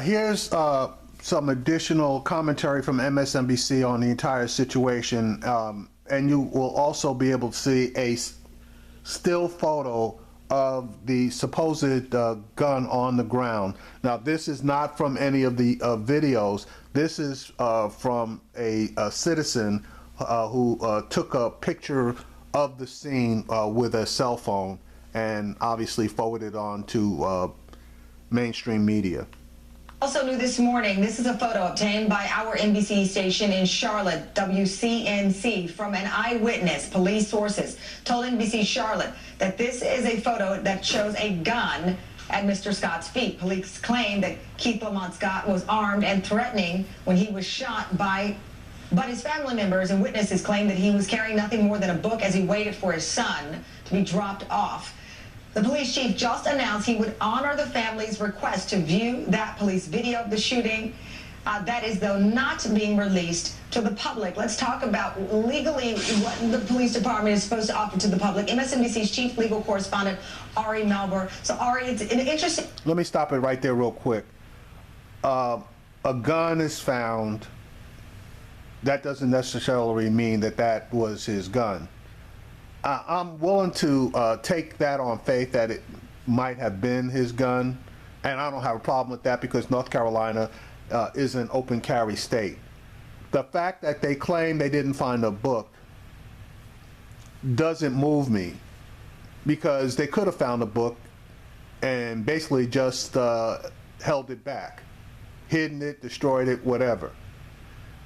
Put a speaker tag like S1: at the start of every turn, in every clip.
S1: Here's some additional commentary from MSNBC on the entire situation, and you will also be able to see a still photo of the supposed gun on the ground. Now, this is not from any of the videos. This is from a citizen who took a picture of the scene with a cell phone and obviously forwarded on to mainstream media.
S2: Also new this morning, this is a photo obtained by our NBC station in Charlotte, WCNC, from an eyewitness. Police sources told NBC Charlotte that this is a photo that shows a gun at Mr. Scott's feet. Police claim that Keith Lamont Scott was armed and threatening when he was shot but his family members and witnesses claim that he was carrying nothing more than a book as he waited for his son to be dropped off. The police chief just announced he would honor the family's request to view that police video of the shooting. That is, though, not being released to the public. Let's talk about legally what the police department is supposed to offer to the public. MSNBC's chief legal correspondent, Ari Melber. So, Ari, it's an interesting...
S1: Let me stop it right there real quick. A gun is found. That doesn't necessarily mean that that was his gun. I'm willing to take that on faith that it might have been his gun, and I don't have a problem with that because North Carolina is an open carry state. The fact that they claim they didn't find a book doesn't move me, because they could have found a book and basically just held it back, hidden it, destroyed it, whatever.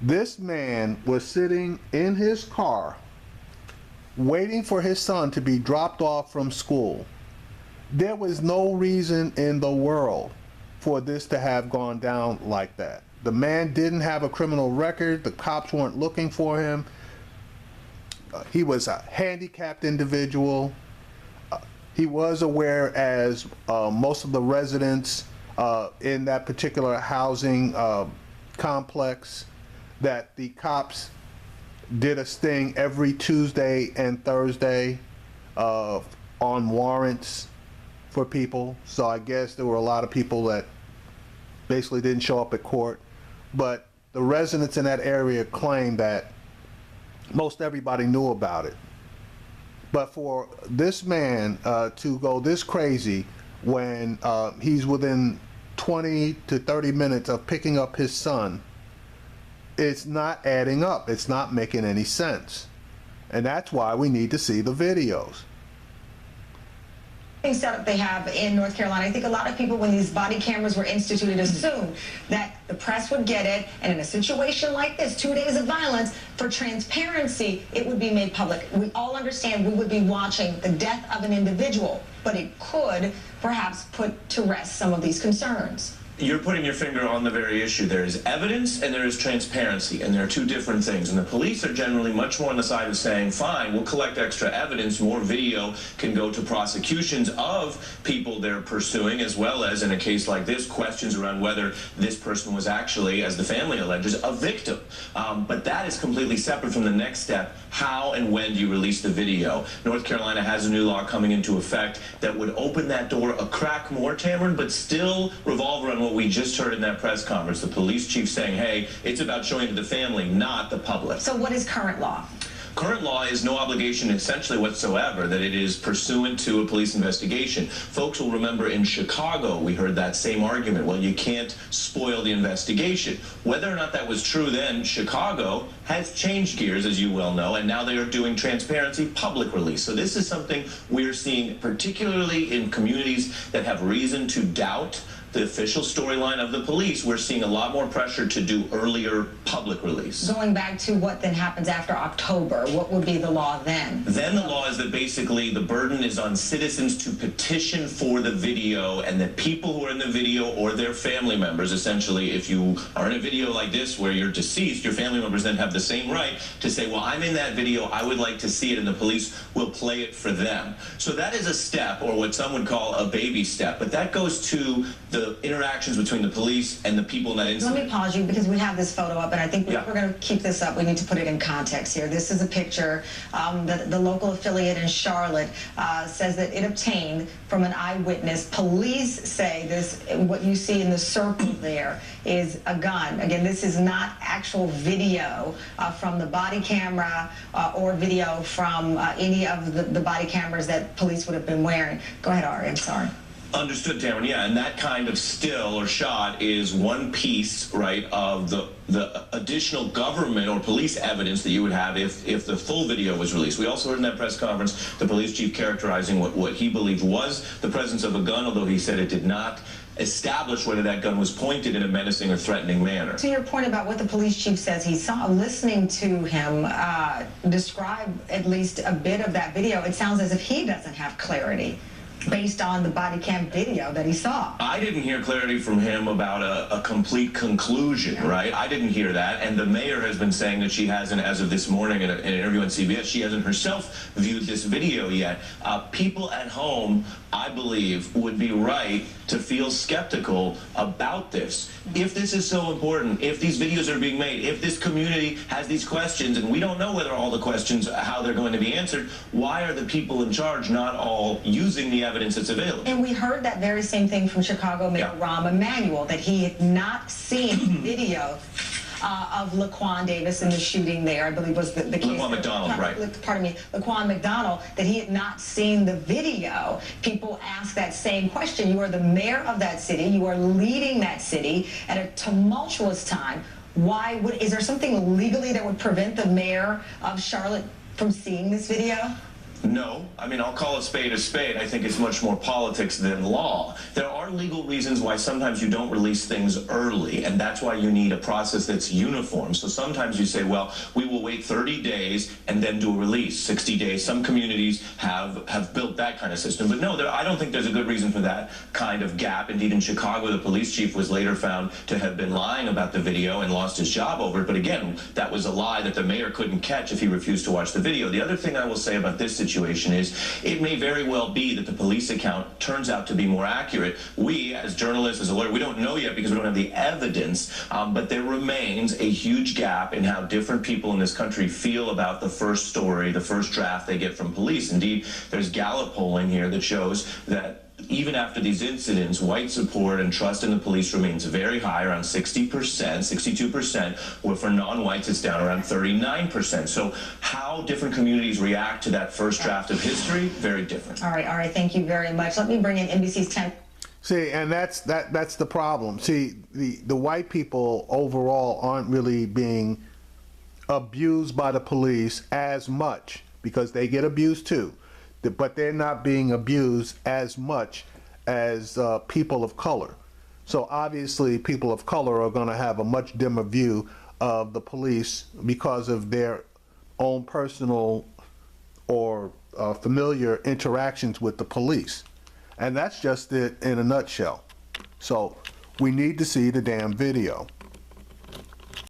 S1: This man was sitting in his car waiting for his son to be dropped off from school. There was no reason in the world for this to have gone down like that. The man didn't have a criminal record. The cops weren't looking for him. He was a handicapped individual. He was aware, as most of the residents in that particular housing complex, that the cops did a sting every Tuesday and Thursday on warrants for people. So I guess there were a lot of people that basically didn't show up at court. But the residents in that area claim that most everybody knew about it. But for this man to go this crazy when he's within 20 to 30 minutes of picking up his son, it's not adding up. It's not making any sense. And that's why we need to see the videos.
S2: Setup they have in North Carolina. I think a lot of people, when these body cameras were instituted, assumed that the press would get it, and in a situation like this, 2 days of violence, for transparency, it would be made public. We all understand we would be watching the death of an individual, but it could perhaps put to rest some of these concerns.
S3: You're putting your finger on the very issue. There is evidence and there is transparency, and there are two different things. And the police are generally much more on the side of saying, fine, we'll collect extra evidence, more video can go to prosecutions of people they're pursuing, as well as, in a case like this, questions around whether this person was actually, as the family alleges, a victim. But that is completely separate from the next step. How and when do you release the video? North Carolina has a new law coming into effect that would open that door a crack more, Tamron, but still revolve around what we just heard in that press conference. The police chief saying, hey, it's about showing to the family, not the public.
S2: So what is current law?
S3: Current law is no obligation essentially whatsoever, that it is pursuant to a police investigation. Folks will remember in Chicago we heard that same argument. Well, you can't spoil the investigation. Whether or not that was true then, Chicago has changed gears, as you well know, and now they are doing transparency public release. So this is something we're seeing particularly in communities that have reason to doubt the official storyline of the police. We're seeing a lot more pressure to do earlier public release.
S2: Going back to what then happens after October, what would be the law then?
S3: Then the law is that basically the burden is on citizens to petition for the video, and that people who are in the video or their family members, essentially, if you are in a video like this where you're deceased, your family members then have the same right to say, well, I'm in that video, I would like to see it, and the police will play it for them. So that is a step, or what some would call a baby step, but that goes to the interactions between the police and the people in that incident.
S2: Let me pause you because we have this photo up, and I think
S3: Yeah.
S2: we're going to keep this up. We need to put it in context here. This is a picture. The local affiliate in Charlotte says that it obtained from an eyewitness. Police say this, what you see in the circle there is a gun. Again, this is not actual video from the body camera or video from any of the body cameras that police would have been wearing. Go ahead, Ari. I'm sorry.
S3: Understood, Darren. Yeah, and that kind of still or shot is one piece, right, of the additional government or police evidence that you would have if the full video was released. We also heard in that press conference the police chief characterizing what he believed was the presence of a gun, although he said it did not establish whether that gun was pointed in a menacing or threatening manner.
S2: To your point about what the police chief says he saw, listening to him describe at least a bit of that video, it sounds as if he doesn't have clarity based on the body cam video that he saw.
S3: I didn't hear clarity from him about a complete conclusion, right? I didn't hear that, and the mayor has been saying that she hasn't, as of this morning in an interview on CBS, she hasn't herself viewed this video yet. People at home, I believe, would be right to feel skeptical about this. If this is so important, if these videos are being made, if this community has these questions, and we don't know whether all the questions, how they're going to be answered, why are the people in charge not all using the evidence that's available?
S2: And we heard that very same thing from Chicago Mayor Rahm Emanuel, that he had not seen video of Laquan Davis in the shooting there, I believe was the case.
S3: Laquan McDonald, right.
S2: Pardon me, Laquan McDonald, that he had not seen the video. People ask that same question. You are the mayor of that city. You are leading that city at a tumultuous time. Is there something legally that would prevent the mayor of Charlotte from seeing this video?
S3: No. I mean, I'll call a spade a spade. I think it's much more politics than law. There are legal reasons why sometimes you don't release things early, and that's why you need a process that's uniform. So sometimes you say, well, we will wait 30 days and then do a release, 60 days. Some communities have built that kind of system. But no, I don't think there's a good reason for that kind of gap. Indeed, in Chicago, the police chief was later found to have been lying about the video and lost his job over it. But again, that was a lie that the mayor couldn't catch if he refused to watch the video. The other thing I will say about this situation is it may very well be that the police account turns out to be more accurate. We, as journalists, as a lawyer, we don't know yet because we don't have the evidence, but there remains a huge gap in how different people in this country feel about the first story, the first draft they get from police. Indeed, there's Gallup polling here that shows that even after these incidents, white support and trust in the police remains very high, around 60%, 62%, where for non-whites it's down around 39%. So how different communities react to that first draft of history, very different.
S2: All right, thank you very much. Let me bring in NBC's 10.
S1: See, and that's the problem. See, the white people overall aren't really being abused by the police as much, because they get abused too. But they're not being abused as much as people of color. So obviously people of color are going to have a much dimmer view of the police because of their own personal or familiar interactions with the police. And that's just it in a nutshell. So we need to see the damn video.